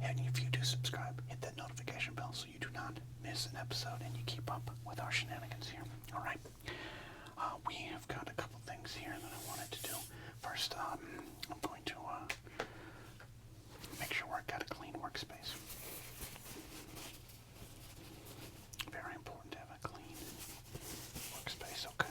And if you do subscribe, hit that notification bell so you do not miss an episode and you keep up with our shenanigans here. Alright, we have got a couple things here that I wanted to do. First, I'm going to make sure we've got a clean workspace. Very important to have a clean workspace, okay?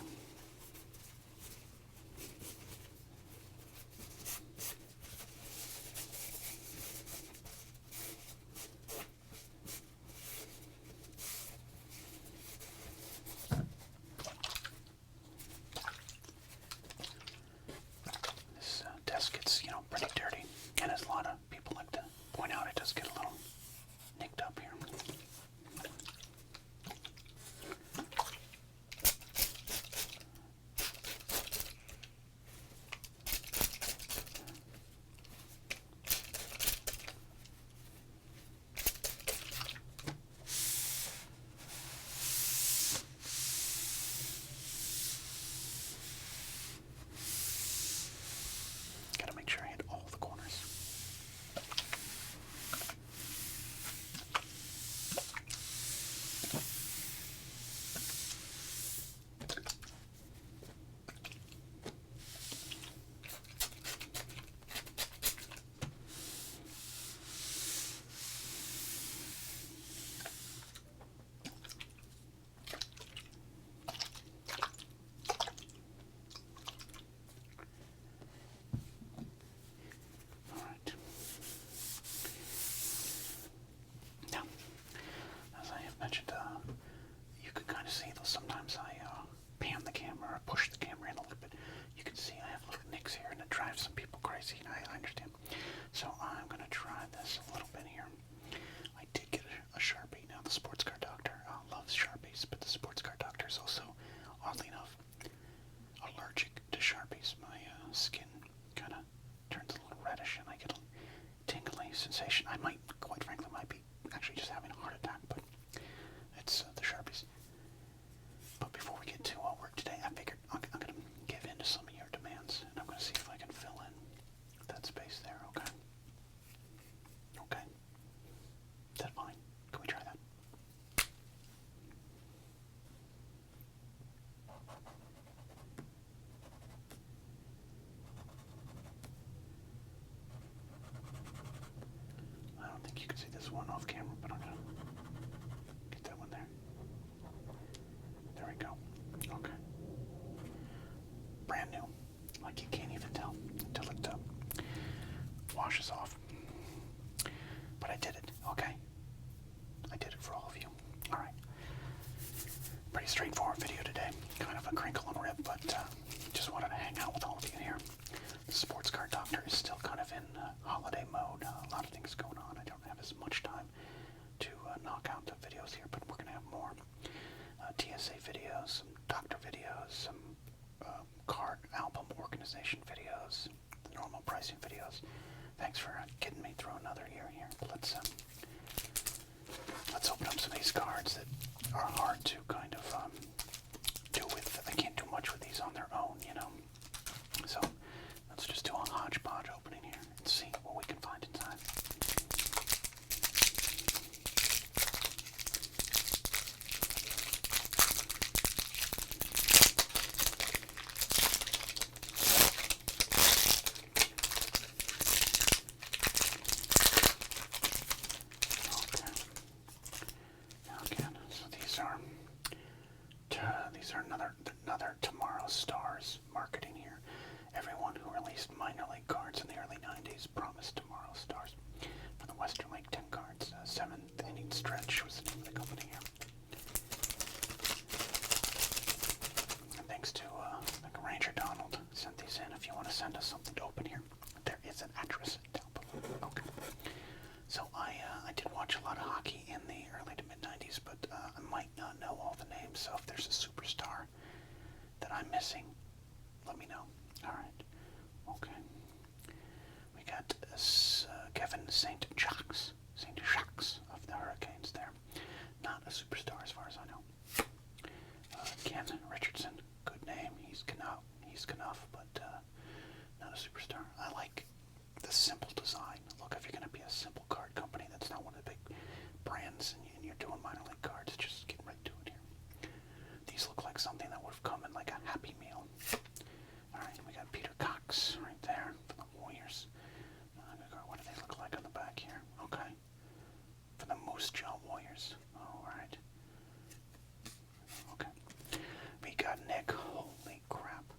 This desk gets, pretty dirty, and as a lot of people like to point out, it does get a little nicked up here. Gotta make sure I hit all the corners. Alright. Now, as I have mentioned, you can kind of see, though sometimes I pan the camera or push the camera in a little bit. You can see I have little nicks here, and it drives some people crazy, and I understand. So I'm going to try this a little bit here. I did get a Sharpie. Now, the sports car doctor loves Sharpies, but the sports car doctor is also, oddly enough, allergic to Sharpies. My skin kind of turns a little reddish, and I get a tingling sensation. I quite frankly, might be actually just having a heart attack, but it's the Sharpies. But before we get to work today, I figured I'm going to give in to some of your demands, and I'm going to see if I can fill in that space there, okay? Okay. Is that fine? Can we try that? I don't think you can see this one off camera, but I'm going to get that one there. There we go. Okay. Brand new. Like you can't even tell until it washes off. But I did it, okay? I did it for all of you. Alright. Pretty straightforward video today. Kind of a crinkle and rip, but just wanted to hang out with all of you here. The sports car doctor is still kind of in holiday mode. A lot of things going on. I don't have as much time to knock out the videos here, but we're going to have more TSA videos, some doctor videos, some car album organization videos, the normal pricing videos. Thanks for getting me through another year here. Let's open up some of these cards that are hard to kind of do with. I can't do much with these on their own, So let's just do a hodgepodge opening here and see what we can find inside. These are another Tomorrow Stars marketing here. Everyone who released minor league cards in the early 90s promised Tomorrow Stars. For the Western League 10 cards, 7th inning stretch was the name of the company here. And thanks to Ranger Donald sent these in. If you want to send us something to open here, there is an address down below. Okay. So I did watch a lot of hockey in the early to mid-90s, but I might not know all the names, so if there's a superstar that I'm missing, let me know. Alright. Okay. We got Kevin St. Jacques of the Hurricanes there. Not a superstar as far as I know. Ken Richardson, good name. He's Knuff, but not a superstar. I like the simple design. Look, if you're going to be a simple card company, like something that would have come in like a Happy Meal. Alright, we got Peter Cox right there for the Warriors. What do they look like on the back here? Okay. For the Moose Jaw Warriors. Alright. Okay. We got Nick, holy crap.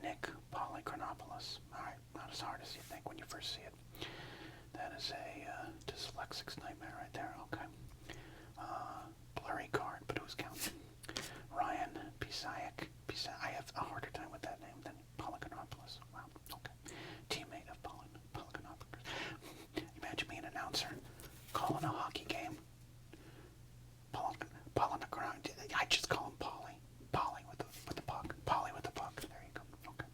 Nick Polychronopoulos. Alright, not as hard as you think when you first see it. That is a dyslexic's nightmare right there. Okay. Blurry card, but who's counting? Ryan Pisayak. I have a harder time with that name than Polychronopoulos. Wow, okay. Teammate of Polychronopoulos. Imagine me an announcer calling a hockey game. I just call him Polly. Polly with the puck. Polly with the puck. There you go. Okay.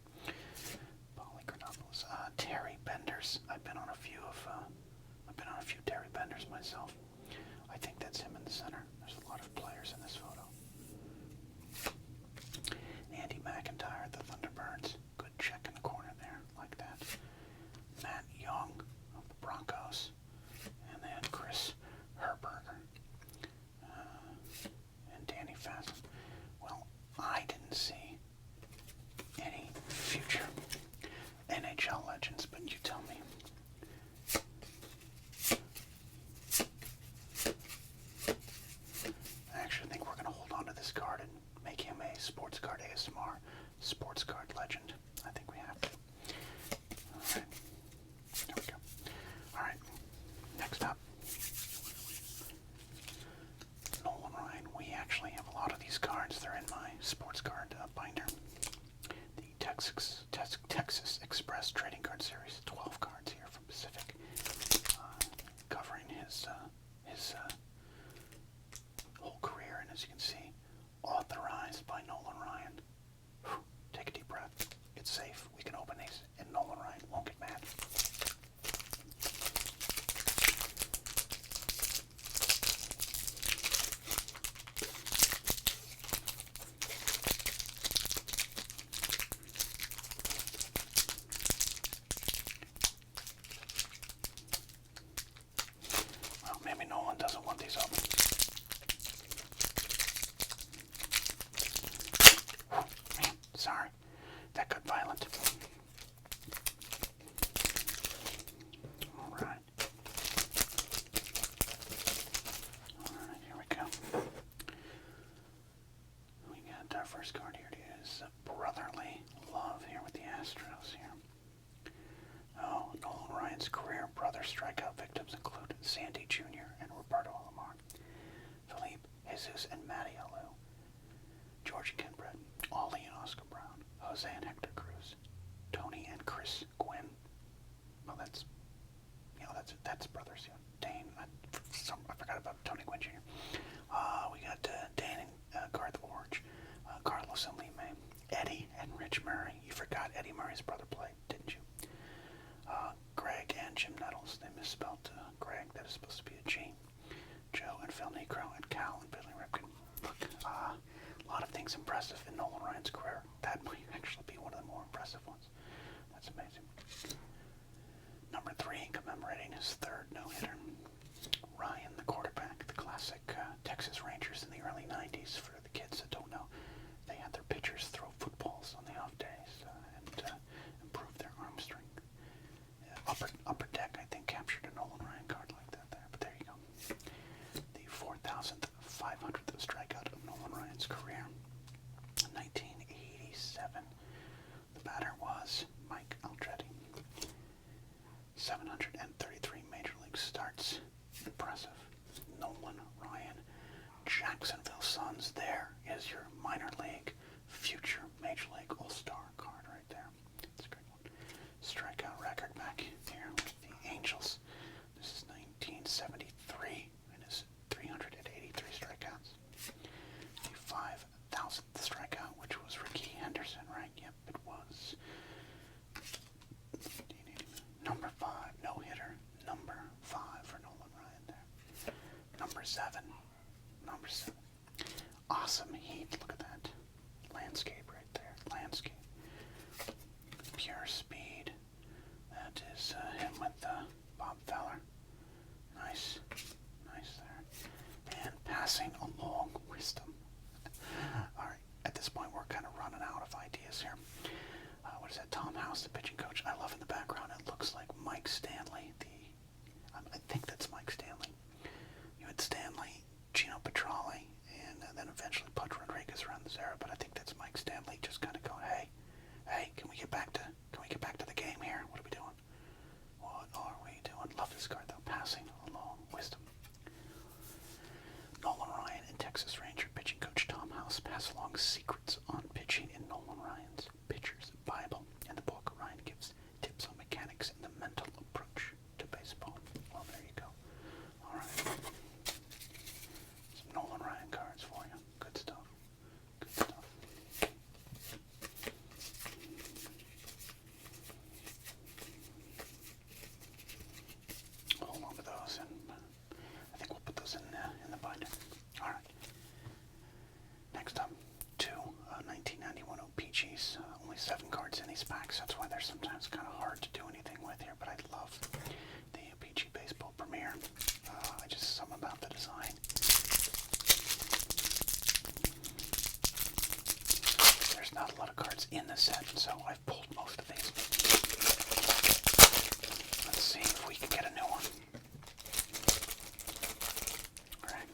Polychronopoulos. Terry Benders. I've been on a few Terry Benders myself. I think that's him in the center. There's a lot of players in this photo. Andy McIntyre, the Thunderbirds. Good check in the corner there, like that. Matt Young of the Broncos. And then Chris Herberger. And Danny Fasten. Well, I didn't see any future NHL legends, but you tell me. I actually think we're going to hold on to this card and make him a Sports Card ASMR Sports Card legend. I think we have to. Alright. There we go. Alright. Next up. Nolan Ryan. We actually have a lot of these cards. They're in my Sports Card binder. The Texas Express Trading Card Series. 12 cards here from Pacific. Covering his whole career, and as you can see, authorized by Nolan Ryan. Whew, take a deep breath. It's safe. We can open these, and Nolan Ryan won't get mad. Well, maybe Nolan doesn't want these open. Sorry, that got violent. Alright. Alright, here we go. We got our first card here. It is Brotherly Love here with the Astros here. Oh, Nolan Ryan's career brother strikeout victims include Sandy Jr. and Roberto Alomar, Felipe Jesus and Matty Alou, George Kinbred, Ollie and Oscar Brown, Jose and Hector Cruz, Tony and Chris Gwynn. Well, that's brothers. Yeah. Dane. I forgot about Tony Gwynn Jr. We got Dan and Garth Orge, Carlos and Lee May, Eddie and Rich Murray. You forgot Eddie Murray's brother played, didn't you? Greg and Jim Nettles. They misspelled Greg. That is supposed to be a G. Joe and Phil Negro and Cal and Billy Ripken. Look, a lot of things impressive in Nolan Ryan's career. That might actually be one of the more impressive ones. That's amazing. Number 3, commemorating his third no-hitter. Ryan, the quarterback, the classic Texas Rangers in the early 90s. For the kids that don't know, they had their pitchers throw footballs on the off days and improve their arm strength. Upper Deck, I think, captured a Nolan Ryan card like that there, but there you go. The 4,500th strikeout of Nolan Ryan's career. 1987. The batter was Mike Aldrete. 733 Major League starts. Impressive. Nolan Ryan. Jacksonville Suns. There is your minor league, future Major League All-Star card right there. It's a great one. Strikeout record back here with the Angels. This is 1973 and his 383 strikeouts. The 5,000th strikeout, which was Rickey Henderson, right? Yep, it was. Number 5, no-hitter. Number 5 for Nolan Ryan there. Number 7. Awesome heat. Look at that. Landscape right there. Landscape. Pure speed. That is him with Bob Feller. Nice. Nice there. And passing along wisdom. Alright. this here. What is that? Tom House, the pitching coach. I love in the background. It looks like Mike Stanley. I think that's Mike Stanley. You had Stanley, Gino Petralli, and then eventually Pudge Rodriguez around this era. But I think that's Mike Stanley just kind of going, hey, can we get back to the game here? What are we doing? What are we doing? Love this card though. Passing along wisdom. Nolan Ryan and Texas Ranger pitching coach Tom House pass along secrets on pitching in Nolan Ryan's Pitcher's Bible. In the book, Ryan gives tips on mechanics and the mental approach to baseball. Well, there you go. All right. Some Nolan Ryan cards for you. Good stuff. Good stuff. Hold on to those, and I think we'll put those in the binder. All right. Next up, two 1991 OPGs. Only 7 cards in these packs. That's why they're sometimes kind of hard to do anything with here. But I love the OPG Baseball Premiere. Something about the design. There's not a lot of cards in the set, so I've pulled most of these. Let's see if we can get a new one. Alright.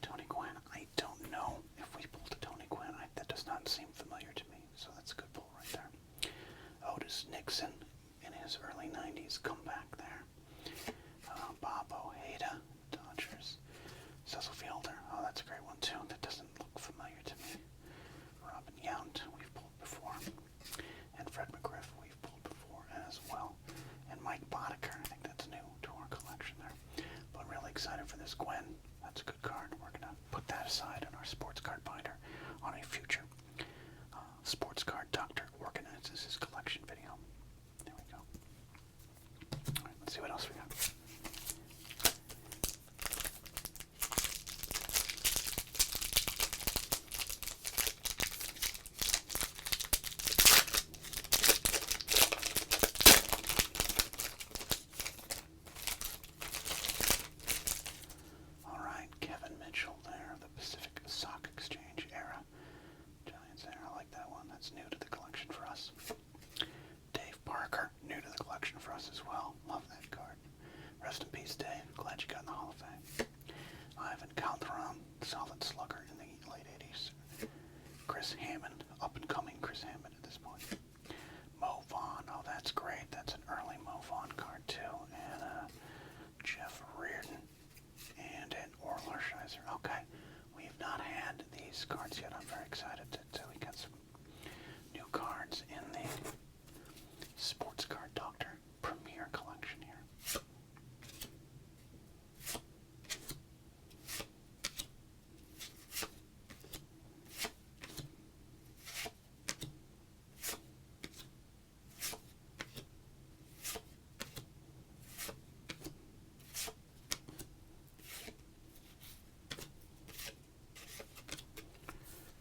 Tony Gwynn. I don't know if we pulled a Tony Gwynn. That does not seem familiar to me, so that's a good pull right there. Otis Nixon in his early 90s comeback there. Bob Ojeda, Dodgers. Cecil Fielder. Oh, that's a great one too. That doesn't look familiar to me. Robin Yount, we've pulled before. And Fred McGriff, we've pulled before as well. And Mike Boddicker, I think that's new to our collection there. But really excited for this Gwen. That's a good card. We're going to put that aside in our sports card binder on a future sports card doctor organizes his collection video. There we go. All right, let's see what else we got. New to the collection for us. Dave Parker, new to the collection for us as well. Love that card. Rest in peace, Dave. Glad you got in the Hall of Fame. Ivan Calderon, solid slugger in the late 80s. Chris Hammond, up and coming Chris Hammond at this point. Mo Vaughn, oh that's great. That's an early Mo Vaughn card too. And Jeff Reardon and an Orel Hershiser. Okay, we have not had these cards yet. I'm very excited that we got some new cards in the Sports Card Doctor Premier Collection here.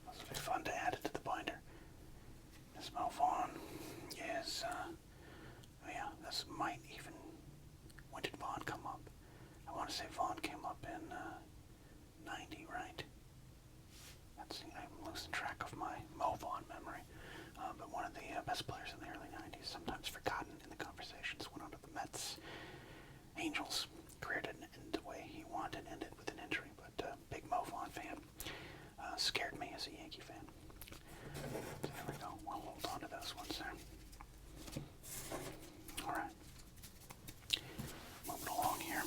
This will be fun to add it to the binder. This Mo Vaughn is, this might even, when did Vaughn come up? I want to say Vaughn came up in 90, right? I'm losing track of my Mo Vaughn memory. But one of the best players in the early 90s, sometimes forgotten in the conversations, went on to the Mets, Angels. Career didn't end the way he wanted, ended with an injury, but big Mo Vaughn fan. Scared me as a Yankee fan. So there we go. We'll hold on to those ones there. Alright. Moving along here.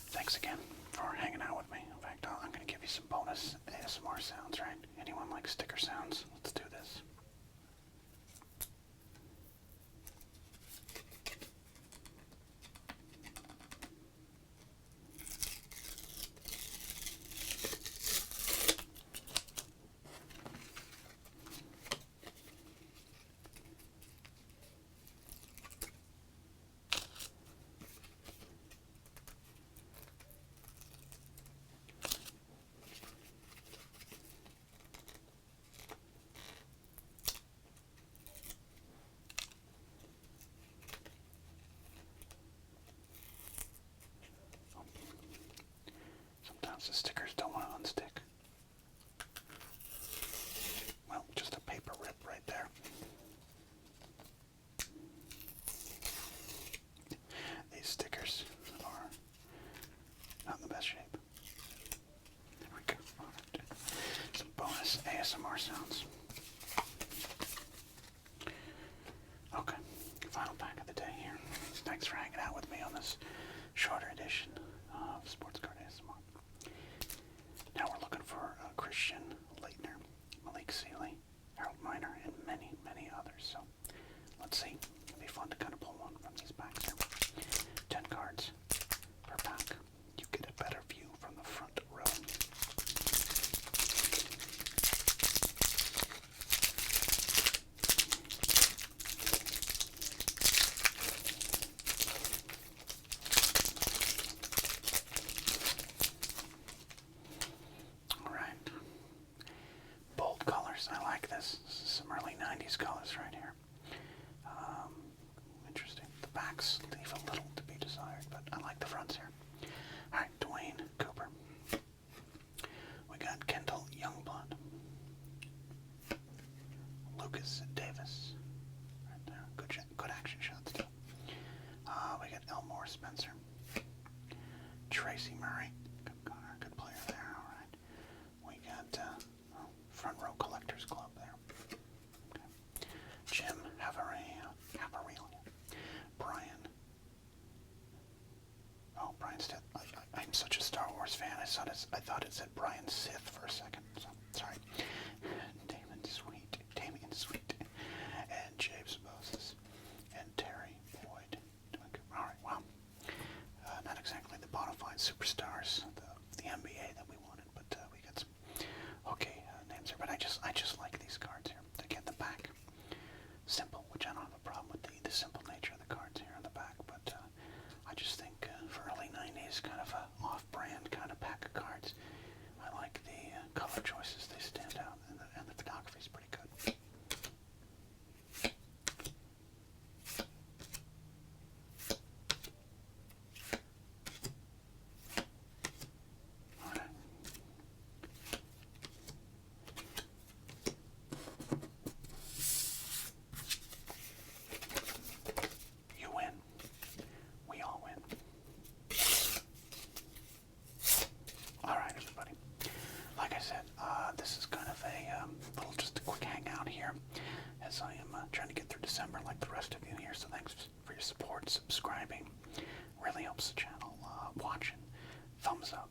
Thanks again for hanging out with me. In fact, I'm going to give you some bonus ASMR sounds, right? Anyone like sticker sounds? Let's do this. for hanging out with me on this shorter edition of Sports Card ASMR. Now we're looking for Christian Leitner, Malik Sealy, Harold Miner, and many, many others. So let's see. It'll be fun to kind of pull one from these packs here. 10 cards per pack. You get a better view from the front row. Bold colors. I like this. This is some early 90s colors right here. Interesting. The backs leave a little to be desired, but I like the fronts here. Alright, Dwayne Cooper. We got Kendall Youngblood. Lucas Davis. Right there. Good action shots, too. We got Elmore Spencer. Tracy Murray. Good player there. Alright. We got Front Row Collectors Club there. Okay. Jim Havarilia. Brian Stith. I'm such a Star Wars fan. I thought it said Brian Sith for a second. So sorry. Damian Sweet, and James Moses, and Terry Boyd. All right. Wow. Not exactly the bona fide superstars, the NBA that we wanted, but we got some okay names here. But I just like these cards here. Again, the back simple, which I don't have a problem with the simple nature of the cards here on the back. But I just think for early 90s, kind of a off-brand kind of pack of cards, I like the color choices. They stand out, and the photography is pretty good. Alright. You win. We all win. Alright, everybody. Like I said, this is kind of a little just a quick hangout here as I am trying to get through December like the rest of you here. So thanks for your support, subscribing. Really helps the channel. Watching. Thumbs up.